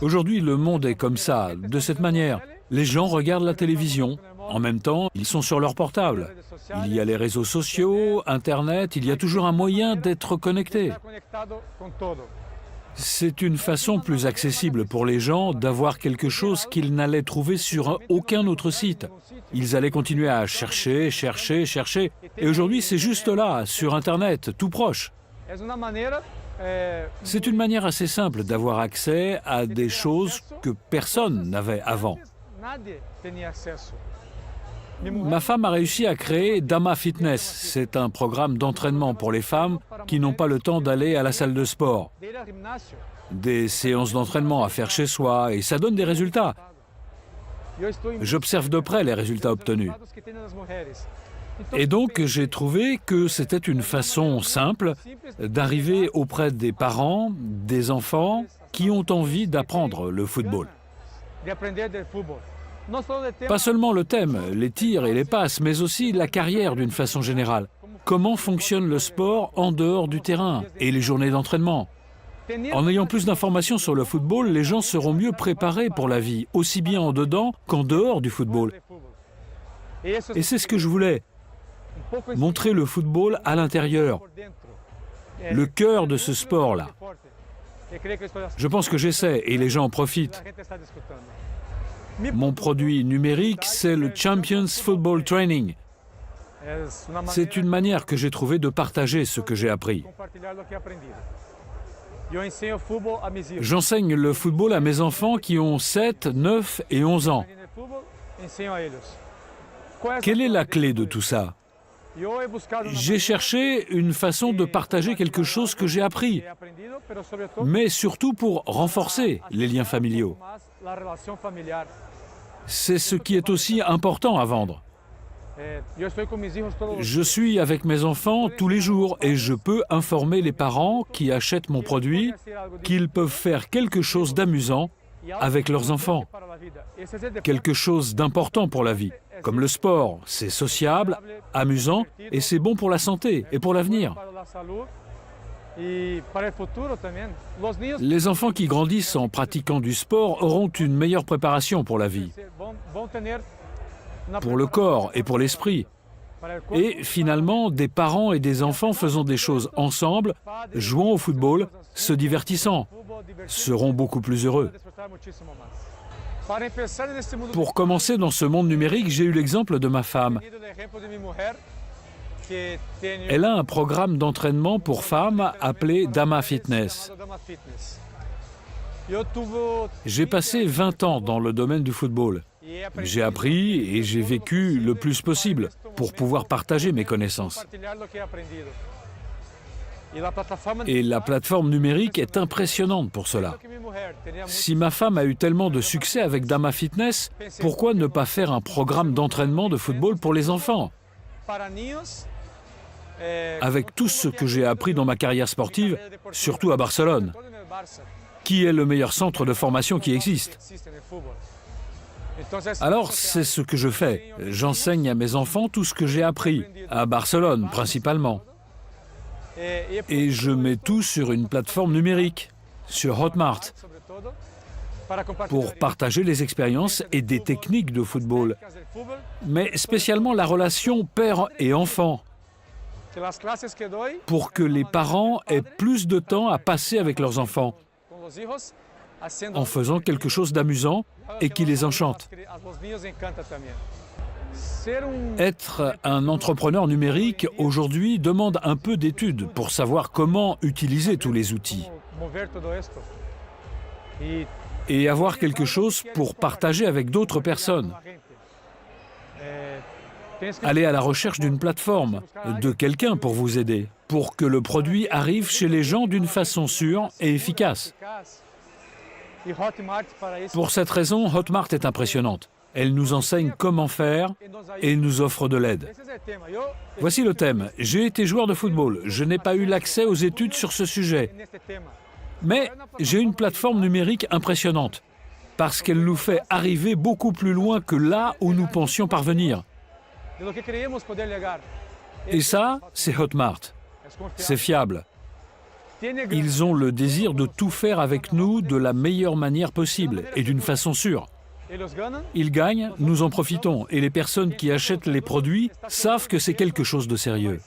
Aujourd'hui, le monde est comme ça, de cette manière. Les gens regardent la télévision. En même temps, ils sont sur leur portable. Il y a les réseaux sociaux, Internet, il y a toujours un moyen d'être connecté. C'est une façon plus accessible pour les gens d'avoir quelque chose qu'ils n'allaient trouver sur aucun autre site. Ils allaient continuer à chercher, chercher, chercher. Et aujourd'hui, c'est juste là, sur Internet, tout proche. C'est une manière assez simple d'avoir accès à des choses que personne n'avait avant. Ma femme a réussi à créer Dama Fitness. C'est un programme d'entraînement pour les femmes qui n'ont pas le temps d'aller à la salle de sport. Des séances d'entraînement à faire chez soi et ça donne des résultats. J'observe de près les résultats obtenus. Et donc, j'ai trouvé que c'était une façon simple d'arriver auprès des parents, des enfants qui ont envie d'apprendre le football. Pas seulement le thème, les tirs et les passes, mais aussi la carrière d'une façon générale. Comment fonctionne le sport en dehors du terrain et les journées d'entraînement. En ayant plus d'informations sur le football, les gens seront mieux préparés pour la vie, aussi bien en dedans qu'en dehors du football. Et c'est ce que je voulais. Montrer le football à l'intérieur, le cœur de ce sport-là. Je pense que j'essaie et les gens en profitent. Mon produit numérique, c'est le Champions Football Training. C'est une manière que j'ai trouvée de partager ce que j'ai appris. J'enseigne le football à mes enfants qui ont 7, 9 et 11 ans. Quelle est la clé de tout ça ? J'ai cherché une façon de partager quelque chose que j'ai appris, mais surtout pour renforcer les liens familiaux. C'est ce qui est aussi important à vendre. Je suis avec mes enfants tous les jours et je peux informer les parents qui achètent mon produit qu'ils peuvent faire quelque chose d'amusant avec leurs enfants. Quelque chose d'important pour la vie. Comme le sport, c'est sociable, amusant et c'est bon pour la santé et pour l'avenir. Les enfants qui grandissent en pratiquant du sport auront une meilleure préparation pour la vie, pour le corps et pour l'esprit. Et finalement, des parents et des enfants faisant des choses ensemble, jouant au football, se divertissant, seront beaucoup plus heureux. Pour commencer dans ce monde numérique, j'ai eu l'exemple de ma femme. Elle a un programme d'entraînement pour femmes appelé Dama Fitness. J'ai passé 20 ans dans le domaine du football. J'ai appris et j'ai vécu le plus possible pour pouvoir partager mes connaissances. Et la plateforme numérique est impressionnante pour cela. Si ma femme a eu tellement de succès avec Dama Fitness, pourquoi ne pas faire un programme d'entraînement de football pour les enfants ? Avec tout ce que j'ai appris dans ma carrière sportive, surtout à Barcelone, qui est le meilleur centre de formation qui existe. Alors, c'est ce que je fais. J'enseigne à mes enfants tout ce que j'ai appris, à Barcelone principalement. Et je mets tout sur une plateforme numérique, sur Hotmart, pour partager les expériences et des techniques de football, mais spécialement la relation père et enfant, pour que les parents aient plus de temps à passer avec leurs enfants, en faisant quelque chose d'amusant et qui les enchante. Être un entrepreneur numérique aujourd'hui demande un peu d'études pour savoir comment utiliser tous les outils. Et avoir quelque chose pour partager avec d'autres personnes. Aller à la recherche d'une plateforme, de quelqu'un pour vous aider, pour que le produit arrive chez les gens d'une façon sûre et efficace. Pour cette raison, Hotmart est impressionnante. Elle nous enseigne comment faire et nous offre de l'aide. Voici le thème. J'ai été joueur de football. Je n'ai pas eu l'accès aux études sur ce sujet. Mais j'ai une plateforme numérique impressionnante, parce qu'elle nous fait arriver beaucoup plus loin que là où nous pensions parvenir. Et ça, c'est Hotmart. C'est fiable. Ils ont le désir de tout faire avec nous de la meilleure manière possible et d'une façon sûre. Ils gagnent, nous en profitons, et les personnes qui achètent les produits savent que c'est quelque chose de sérieux.